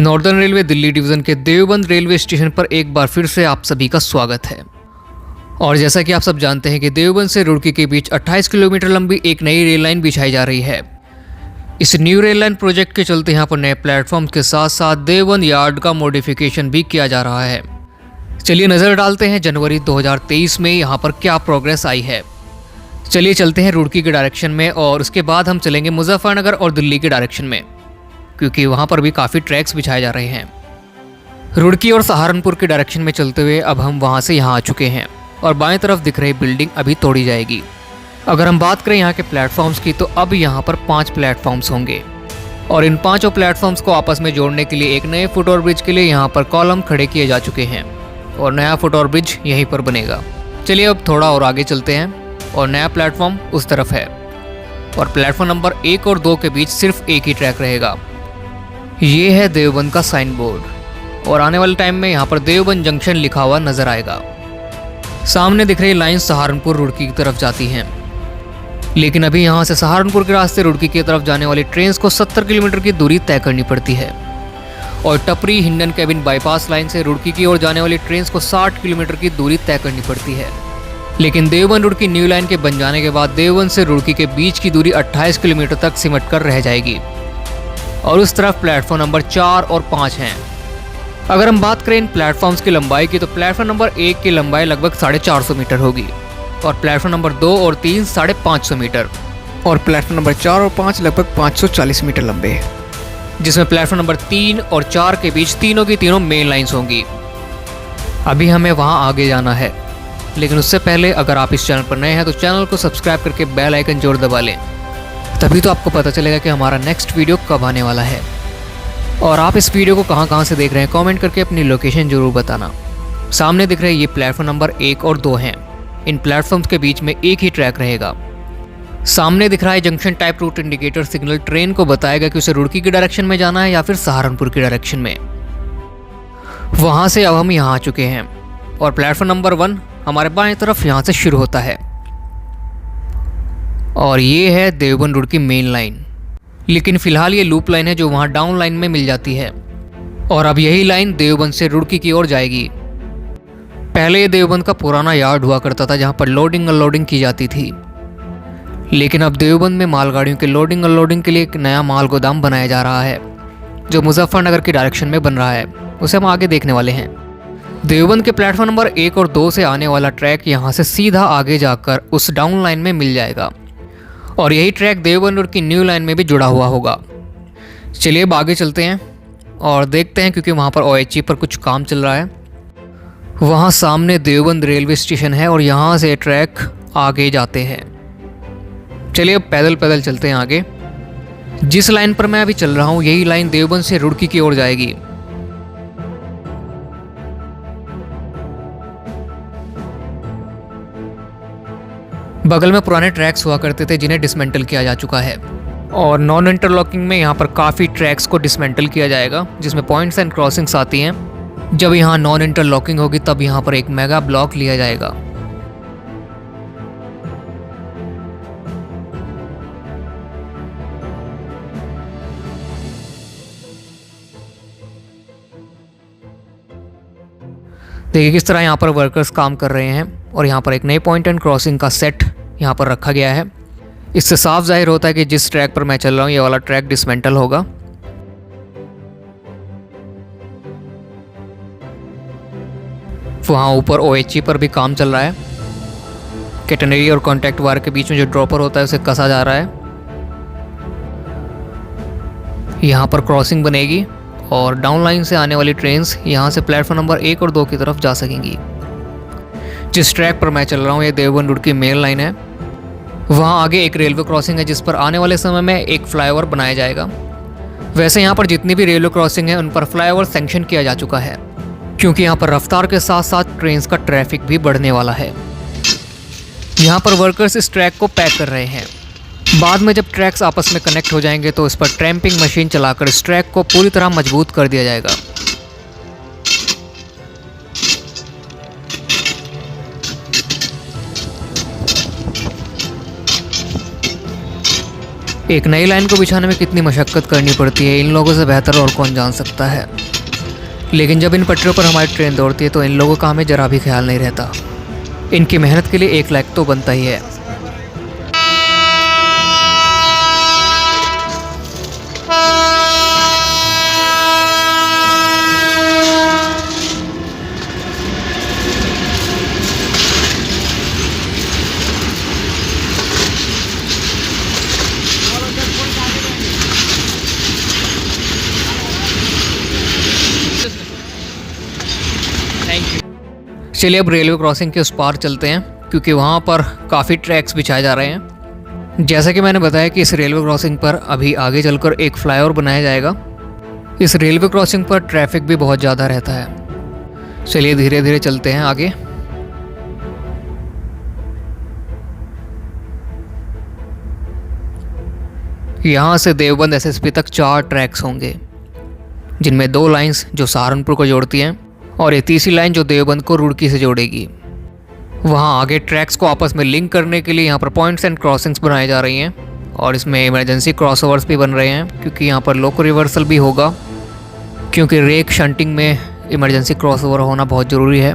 Northern railway Delhi division के Deoband railway station पर एक बार फिर से आप सभी का स्वागत है। और जैसा कि आप सब जानते हैं कि देवबंद से रुड़की के बीच 28 किलोमीटर लंबी एक नई रेल लाइन बिछाई जा रही है। इस न्यू रेल लाइन प्रोजेक्ट के चलते यहाँ पर नए प्लेटफॉर्म के साथ साथ देवबंद यार्ड का मॉडिफिकेशन भी किया जा रहा है। चलिए नज़र डालते हैं जनवरी 2023 में यहाँ पर क्या प्रोग्रेस आई है। चलिए चलते हैं रुड़की के डायरेक्शन में और उसके बाद हम चलेंगे मुजफ्फरनगर और दिल्ली के डायरेक्शन में, क्योंकि वहाँ पर भी काफ़ी ट्रैक्स बिछाए जा रहे हैं। रुड़की और सहारनपुर के डायरेक्शन में चलते हुए अब हम वहाँ से यहाँ आ चुके हैं और बाएं तरफ दिख रही बिल्डिंग अभी तोड़ी जाएगी। अगर हम बात करें यहाँ के प्लेटफॉर्म्स की तो अब यहाँ पर 5 प्लेटफॉर्म्स होंगे और इन 5 प्लेटफॉर्म्स को आपस में जोड़ने के लिए एक नए फुट ओवर ब्रिज के लिए यहाँ पर कॉलम खड़े किए जा चुके हैं और नया फुट ओवर ब्रिज यहीं पर बनेगा। चलिए अब थोड़ा और आगे चलते हैं और नया प्लेटफॉर्म उस तरफ है और प्लेटफॉर्म नंबर 1 और 2 के बीच सिर्फ एक ही ट्रैक रहेगा। ये है देवबंद का साइन बोर्ड और आने वाले टाइम में यहाँ पर देवबंद जंक्शन लिखा हुआ नजर आएगा। सामने दिख रही लाइन सहारनपुर रुड़की की तरफ जाती हैं, लेकिन अभी यहाँ से सहारनपुर के रास्ते रुड़की की तरफ जाने वाली ट्रेन को 70 किलोमीटर की दूरी तय करनी पड़ती है और टपरी हिंडन केबिन बाईपास लाइन से रुड़की की ओर जाने वाली ट्रेन को 60 किलोमीटर की दूरी तय करनी पड़ती है। लेकिन देवबंद रुड़की न्यू लाइन के बन जाने के बाद देवबंद से रुड़की के बीच की दूरी 28 किलोमीटर तक सिमट कर रह जाएगी और उस तरफ प्लेटफॉर्म नंबर 4 और 5 हैं। अगर हम बात करें इन प्लेटफॉर्म्स की लंबाई की तो प्लेटफॉर्म नंबर 1 की लंबाई लगभग 450 मीटर होगी और प्लेटफॉर्म नंबर 2 और 3 550 मीटर और प्लेटफॉर्म नंबर 4 और 5 लगभग 540 मीटर लंबे हैं, जिसमें प्लेटफॉर्म नंबर 3 और 4 के बीच तीनों की तीनों मेन लाइन्स होंगी। अभी हमें वहाँ आगे जाना है, लेकिन उससे पहले अगर आप इस चैनल पर नए हैं तो चैनल को सब्सक्राइब करके बेल आइकन जरूर दबा लें, तभी तो आपको पता चलेगा कि हमारा नेक्स्ट वीडियो कब आने वाला है। और आप इस वीडियो को कहाँ से देख रहे हैं कमेंट करके अपनी लोकेशन जरूर बताना। सामने दिख रहे ये प्लेटफॉर्म नंबर 1 और 2 हैं। इन प्लेटफॉर्म्स के बीच में एक ही ट्रैक रहेगा। सामने दिख रहा है junction type route indicator signal train को बताएगा कि उसे रुड़की की डायरेक्शन में जाना है या फिर सहारनपुर की डायरेक्शन में। वहाँ से अब हम यहाँ आ चुके हैं और प्लेटफॉर्म नंबर 1 हमारे बाएं तरफ यहाँ से शुरू होता है और ये है देवबंद रुड़की मेन लाइन। लेकिन फिलहाल ये लूप लाइन है जो वहाँ डाउन लाइन में मिल जाती है और अब यही लाइन देवबंद से रुड़की की ओर जाएगी। पहले ये देवबंद का पुराना यार्ड हुआ करता था जहाँ पर लोडिंग अनलोडिंग की जाती थी, लेकिन अब देवबंद में मालगाड़ियों के लोडिंग अनलोडिंग के लिए एक नया माल गोदाम बनाया जा रहा है जो मुजफ्फरनगर की डायरेक्शन में बन रहा है। उसे हम आगे देखने वाले हैं। देवबंद के प्लेटफॉर्म नंबर 1 और 2 से आने वाला ट्रैक यहाँ से सीधा आगे जाकर उस डाउन लाइन में मिल जाएगा और यही track Deoband Roorkee new line में भी जुड़ा हुआ होगा। चलिए अब आगे चलते हैं और देखते हैं, क्योंकि वहाँ पर OHE पर कुछ काम चल रहा है। वहाँ सामने देवबंद रेलवे स्टेशन है और यहाँ से ट्रैक आगे जाते हैं। चलिए अब पैदल पैदल चलते हैं आगे। जिस लाइन पर मैं अभी चल रहा हूँ यही लाइन देवबंद से रुड़की की ओर जाएगी। बगल में पुराने ट्रैक्स हुआ करते थे जिन्हें डिसमेंटल किया जा चुका है और नॉन इंटरलॉकिंग में यहाँ पर काफ़ी ट्रैक्स को डिसमेंटल किया जाएगा, जिसमें पॉइंट्स एंड क्रॉसिंग्स आती हैं। जब यहाँ नॉन इंटरलॉकिंग होगी तब यहाँ पर एक मेगा ब्लॉक लिया जाएगा। देखिए किस तरह यहाँ पर वर्कर्स काम कर रहे हैं और यहाँ पर एक नए पॉइंट एंड क्रॉसिंग का सेट यहाँ पर रखा गया है। इससे साफ जाहिर होता है कि जिस ट्रैक पर मैं चल रहा हूँ ये वाला ट्रैक डिसमेंटल होगा। वहाँ ऊपर OHE पर भी काम चल रहा है। कैटेनरी और कॉन्टैक्ट वायर के बीच में जो ड्रॉपर होता है उसे कसा जा रहा है। यहाँ पर क्रॉसिंग बनेगी और डाउन लाइन से आने वाली ट्रेन्स यहाँ से प्लेटफॉर्म नंबर 1 और 2 की तरफ जा सकेंगी। जिस ट्रैक पर मैं चल रहा हूँ ये देवबंद रुड़की मेन लाइन है। वहाँ आगे एक रेलवे क्रॉसिंग है जिस पर आने वाले समय में एक फ्लाईओवर बनाया जाएगा। वैसे यहाँ पर जितनी भी रेलवे क्रॉसिंग है उन पर फ्लाईओवर सैंक्शन किया जा चुका है, क्योंकि यहाँ पर रफ्तार के साथ साथ ट्रेन का ट्रैफिक भी बढ़ने वाला है। यहाँ पर वर्कर्स इस ट्रैक को पैक कर रहे हैं। बाद में जब ट्रैक्स आपस में कनेक्ट हो जाएंगे तो इस पर ट्रैम्पिंग मशीन चलाकर इस ट्रैक को पूरी तरह मजबूत कर दिया जाएगा। एक नई लाइन को बिछाने में कितनी मशक्क़त करनी पड़ती है इन लोगों से बेहतर और कौन जान सकता है। लेकिन जब इन पटरियों पर हमारी ट्रेन दौड़ती है तो इन लोगों का हमें ज़रा भी ख्याल नहीं रहता। इनकी मेहनत के लिए एक लाइक तो बनता ही है। चलिए अब रेलवे क्रॉसिंग के उस पार चलते हैं, क्योंकि वहाँ पर काफ़ी ट्रैक्स बिछाए जा रहे हैं। जैसा कि मैंने बताया कि इस रेलवे क्रॉसिंग पर अभी आगे चलकर एक फ्लाईओवर बनाया जाएगा। इस रेलवे क्रॉसिंग पर ट्रैफिक भी बहुत ज़्यादा रहता है। चलिए धीरे धीरे चलते हैं आगे। यहाँ से देवबंद एसएसपी तक 4 ट्रैक्स होंगे, जिनमें 2 लाइंस जो सहारनपुर को जोड़ती हैं और ये तीसरी लाइन जो देवबंद को रुड़की से जोड़ेगी। वहाँ आगे ट्रैक्स को आपस में लिंक करने के लिए यहाँ पर पॉइंट्स एंड क्रॉसिंग्स बनाए जा रही हैं, और इसमें इमरजेंसी क्रॉसओवर्स भी बन रहे हैं, क्योंकि यहाँ पर लोको रिवर्सल भी होगा, क्योंकि रेक शंटिंग में इमरजेंसी क्रॉसओवर होना बहुत ज़रूरी है।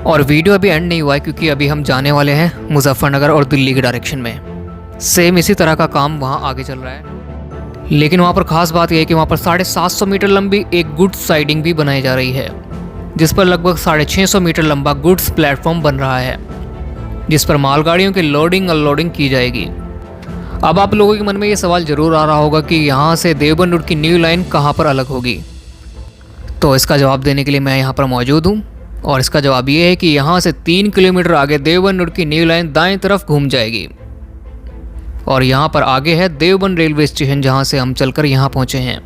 और वीडियो अभी एंड नहीं हुआ है, क्योंकि अभी हम जाने वाले हैं मुजफ्फरनगर और दिल्ली के डायरेक्शन में। सेम इसी तरह का काम वहाँ आगे चल रहा है, लेकिन वहाँ पर ख़ास बात यह है कि वहाँ पर 750 मीटर लंबी एक गुड्स साइडिंग भी बनाई जा रही है, जिस पर लगभग 650 मीटर लंबा गुड्स प्लेटफॉर्म बन रहा है, जिस पर मालगाड़ियों की लोडिंग अनलोडिंग की जाएगी। अब आप लोगों के मन में ये सवाल ज़रूर आ रहा होगा कि यहाँ से देवबंद रोड की न्यू लाइन कहाँ पर अलग होगी। तो इसका जवाब देने के लिए मैं यहाँ पर मौजूद हूँ, और इसका जवाब ये है कि यहाँ से 3 किलोमीटर आगे देवबंद रोड की न्यू लाइन दाएं तरफ घूम जाएगी, और यहाँ पर आगे है देवबंद रेलवे स्टेशन, जहाँ से हम चलकर यहाँ पहुँचे हैं।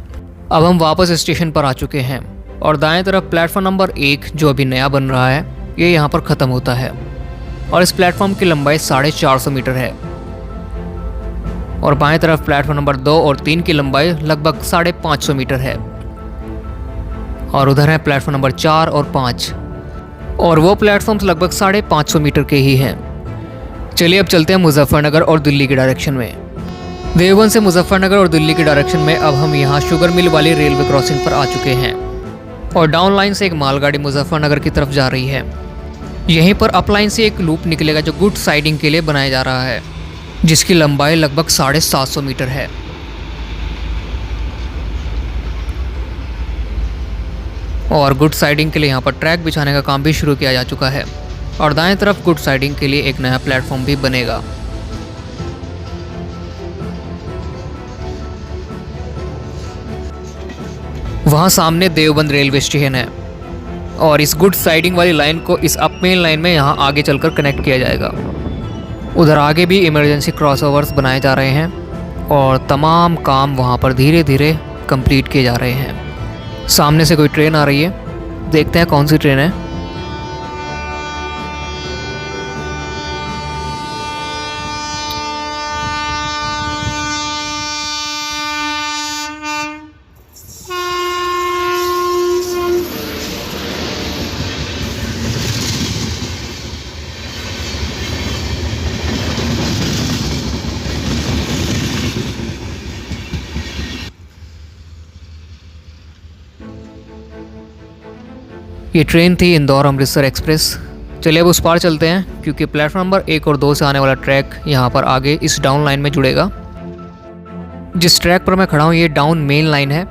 अब हम वापस स्टेशन पर आ चुके हैं, और दाएं तरफ प्लेटफॉर्म नंबर 1 जो अभी नया बन रहा है, ये यहाँ पर ख़त्म होता है, और इस प्लेटफॉर्म की लंबाई 450 मीटर है। और बाएं तरफ प्लेटफॉर्म नंबर 2 और 3 की लंबाई लगभग 550 मीटर है, और उधर है प्लेटफॉर्म नंबर 4 और 5, और वो प्लेटफॉर्म्स लगभग 550 मीटर के ही हैं। चलिए अब चलते हैं मुजफ्फरनगर और दिल्ली के डायरेक्शन में। देवबंद से मुजफ्फरनगर और दिल्ली के डायरेक्शन में अब हम यहाँ शुगर मिल वाली रेलवे क्रॉसिंग पर आ चुके हैं, और डाउन लाइन से एक मालगाड़ी मुजफ्फरनगर की तरफ जा रही है। यहीं पर अप लाइन से एक लूप निकलेगा जो गुड साइडिंग के लिए बनाया जा रहा है, जिसकी लंबाई लगभग 750 मीटर है। और गुड साइडिंग के लिए यहाँ पर ट्रैक बिछाने का काम भी शुरू किया जा चुका है, और दाएं तरफ गुड साइडिंग के लिए एक नया प्लेटफॉर्म भी बनेगा। वहाँ सामने देवबंद रेलवे स्टेशन है, और इस गुड साइडिंग वाली लाइन को इस अप मेन लाइन में यहाँ आगे चलकर कनेक्ट किया जाएगा। उधर आगे भी इमरजेंसी क्रॉसओवर्स बनाए जा रहे हैं, और तमाम काम वहाँ पर धीरे धीरे कंप्लीट किए जा रहे हैं। सामने से कोई ट्रेन आ रही है, देखते हैं कौन सी ट्रेन है। ये ट्रेन थी इंदौर अमृतसर एक्सप्रेस। चलिए अब उस पार चलते हैं, क्योंकि प्लेटफॉर्म नंबर 1 और 2 से आने वाला ट्रैक यहाँ पर आगे इस डाउन लाइन में जुड़ेगा। जिस ट्रैक पर मैं खड़ा हूँ ये डाउन मेन लाइन है,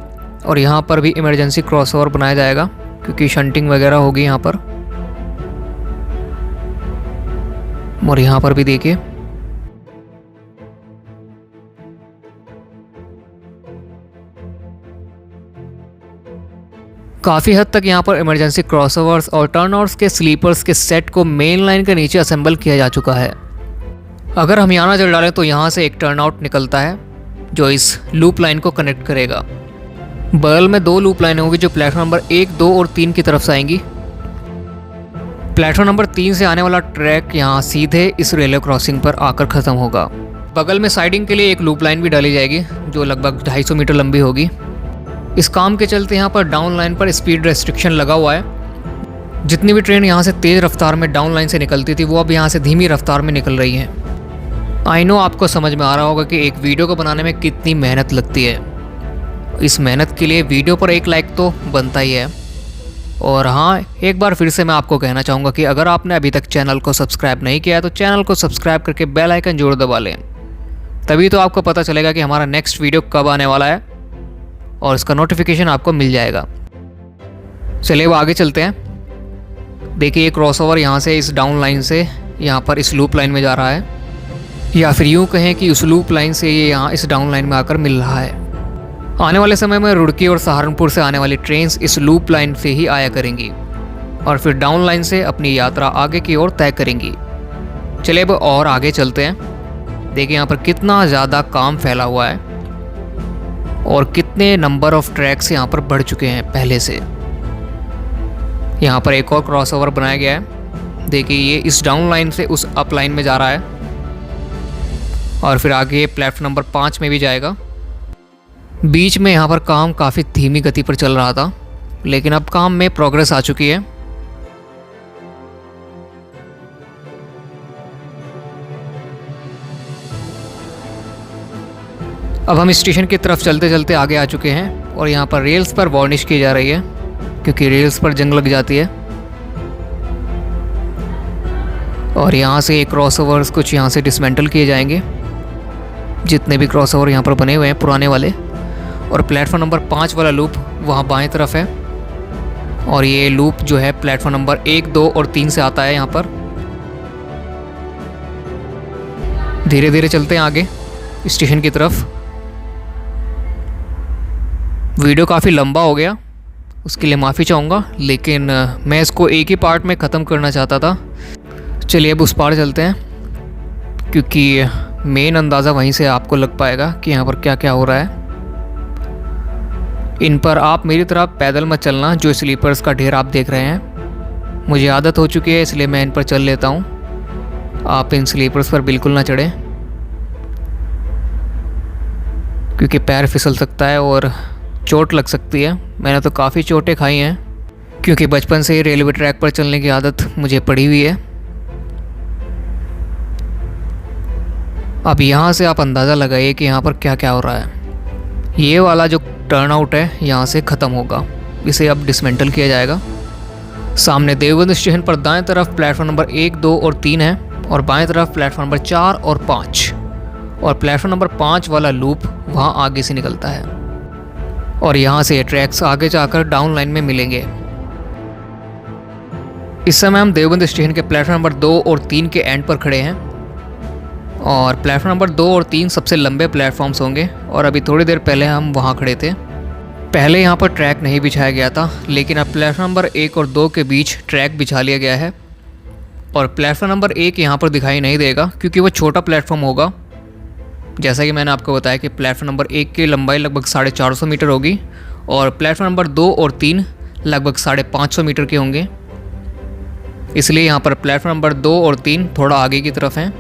और यहाँ पर भी इमरजेंसी क्रॉसओवर बनाया जाएगा, क्योंकि शंटिंग वगैरह होगी यहाँ पर। और यहाँ पर भी देखिए काफ़ी हद तक यहाँ पर इमरजेंसी क्रॉसओवर्स और टर्नआउट्स के स्लीपर्स के सेट को मेन लाइन के नीचे असेंबल किया जा चुका है। अगर हम यहाँ नजर डालें तो यहाँ से एक टर्नआउट निकलता है जो इस लूप लाइन को कनेक्ट करेगा। बगल में 2 लूप लाइनें होंगी जो प्लेटफॉर्म नंबर 1, 2 और 3 की तरफ से आएंगी। प्लेटफॉर्म नंबर 3 से आने वाला ट्रैक यहाँ सीधे इस रेलवे क्रॉसिंग पर आकर ख़त्म होगा। बगल में साइडिंग के लिए एक लूप लाइन भी डाली जाएगी जो लगभग 250 मीटर लंबी होगी। इस काम के चलते यहाँ पर डाउन लाइन पर स्पीड रेस्ट्रिक्शन लगा हुआ है। जितनी भी ट्रेन यहाँ से तेज़ रफ्तार में डाउन लाइन से निकलती थी वो अब यहाँ से धीमी रफ्तार में निकल रही हैं। आई नो आपको समझ में आ रहा होगा कि एक वीडियो को बनाने में कितनी मेहनत लगती है। इस मेहनत के लिए वीडियो पर एक लाइक तो बनता ही है। और हाँ, एक बार फिर से मैं आपको कहना चाहूँगा कि अगर आपने अभी तक चैनल को सब्सक्राइब नहीं किया है तो चैनल को सब्सक्राइब करके बेल आइकन जरूर दबा लें। तभी तो आपको पता चलेगा कि हमारा नेक्स्ट वीडियो कब आने वाला है और इसका नोटिफिकेशन आपको मिल जाएगा। चलिए अब आगे चलते हैं। देखिए, ये क्रॉसओवर यहाँ से इस डाउन लाइन से यहाँ पर इस लूप लाइन में जा रहा है, या फिर यूँ कहें कि उस लूप लाइन से ये यहाँ इस डाउन लाइन में आकर मिल रहा है। आने वाले समय में रुड़की और सहारनपुर से आने वाली ट्रेन्स इस लूप लाइन से ही आया करेंगी और फिर डाउन लाइन से अपनी यात्रा आगे की ओर तय करेंगी। चलिए अब और आगे चलते हैं। देखिए यहाँ पर कितना ज़्यादा काम फैला हुआ है और कितने नंबर ऑफ ट्रैक्स यहाँ पर बढ़ चुके हैं पहले से। यहाँ पर एक और क्रॉसओवर बनाया गया है। देखिए, ये इस डाउन लाइन से उस अप लाइन में जा रहा है और फिर आगे प्लेटफॉर्म नंबर 5 में भी जाएगा। बीच में यहाँ पर काम काफ़ी धीमी गति पर चल रहा था, लेकिन अब काम में प्रोग्रेस आ चुकी है। अब हम स्टेशन की तरफ चलते चलते आगे आ चुके हैं और यहाँ पर रेल्स पर वार्निश की जा रही है क्योंकि रेल्स पर जंग लग जाती है। और यहाँ से क्रॉसओवर्स कुछ यहाँ से डिसमेंटल किए जाएंगे, जितने भी क्रॉसओवर यहाँ पर बने हुए हैं पुराने वाले। और प्लेटफॉर्म नंबर 5 वाला लूप वहाँ बाएं तरफ है और ये लूप जो है प्लेटफॉर्म नंबर 1, 2 और 3 से आता है यहाँ पर। धीरे धीरे चलते हैं आगे स्टेशन की तरफ। वीडियो काफ़ी लंबा हो गया, उसके लिए माफ़ी चाहूँगा, लेकिन मैं इसको एक ही पार्ट में ख़त्म करना चाहता था। चलिए अब उस पार चलते हैं क्योंकि मेन अंदाज़ा वहीं से आपको लग पाएगा कि यहाँ पर क्या क्या हो रहा है। इन पर आप मेरी तरह पैदल मत चलना, जो स्लीपर्स का ढेर आप देख रहे हैं। मुझे आदत हो चुकी है इसलिए मैं इन पर चल लेता हूँ। आप इन स्लीपर्स पर बिल्कुल ना चढ़ें क्योंकि पैर फिसल सकता है और चोट लग सकती है। मैंने तो काफ़ी चोटें खाई हैं क्योंकि बचपन से ही रेलवे ट्रैक पर चलने की आदत मुझे पड़ी हुई है। अब यहाँ से आप अंदाज़ा लगाइए कि यहाँ पर क्या क्या हो रहा है। ये वाला जो टर्न आउट है यहाँ से ख़त्म होगा, इसे अब डिसमेंटल किया जाएगा। सामने देवबंद स्टेशन पर दाएं तरफ प्लेटफॉर्म नंबर 1, 2 और 3 है और बाएं तरफ प्लेटफॉर्म नंबर 4 और 5। और प्लेटफॉर्म नंबर 5 वाला लूप वहाँ आगे से निकलता है और यहाँ से ट्रैक्स आगे जाकर डाउन लाइन में मिलेंगे। इस समय हम देवबंद स्टेशन के प्लेटफॉर्म नंबर 2 और 3 के एंड पर खड़े हैं और प्लेटफॉर्म नंबर 2 और 3 सबसे लंबे प्लेटफॉर्म्स होंगे और अभी थोड़ी देर पहले हम वहाँ खड़े थे। पहले यहाँ पर ट्रैक नहीं बिछाया गया था, लेकिन अब प्लेटफॉर्म नंबर 1 और 2 के बीच ट्रैक बिछा लिया गया है और प्लेटफॉर्म नंबर 1 यहाँ पर दिखाई नहीं देगा क्योंकि वो छोटा प्लेटफॉर्म होगा। जैसा कि मैंने आपको बताया कि प्लेटफॉर्म नंबर 1 की लंबाई लगभग 450 मीटर होगी और प्लेटफॉर्म नंबर 2 और 3 लगभग 550 मीटर के होंगे। इसलिए यहाँ पर प्लेटफॉर्म नंबर 2 और 3 थोड़ा आगे की तरफ हैं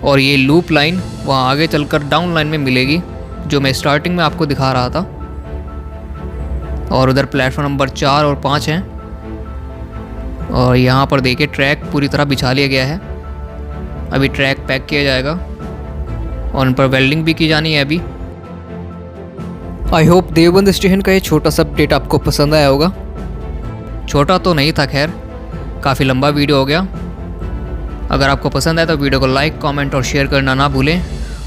और ये लूप लाइन वहाँ आगे चलकर डाउन लाइन में मिलेगी, जो मैं स्टार्टिंग में आपको दिखा रहा था। और उधर प्लेटफॉर्म नंबर 4 और 5 हैं और यहाँ पर देखिए ट्रैक पूरी तरह बिछा लिया गया है। अभी ट्रैक पैक किया जाएगा और उन पर वेल्डिंग भी की जानी है अभी। आई होप देवबंद स्टेशन का ये छोटा सा अपडेट आपको पसंद आया होगा। छोटा तो नहीं था, खैर काफ़ी लंबा वीडियो हो गया। अगर आपको पसंद आए तो वीडियो को लाइक, कमेंट और शेयर करना ना भूलें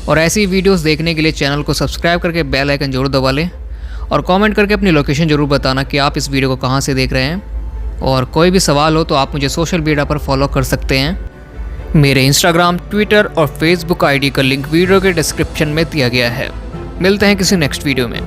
और ऐसी वीडियोस देखने के लिए चैनल को सब्सक्राइब करके बेल आइकन जरूर दबा लें और कमेंट करके अपनी लोकेशन ज़रूर बताना कि आप इस वीडियो को कहाँ से देख रहे हैं। और कोई भी सवाल हो तो आप मुझे सोशल मीडिया पर फॉलो कर सकते हैं। मेरे इंस्टाग्राम, ट्विटर और फेसबुक आईडी का लिंक वीडियो के डिस्क्रिप्शन में दिया गया है। मिलते हैं किसी नेक्स्ट वीडियो में।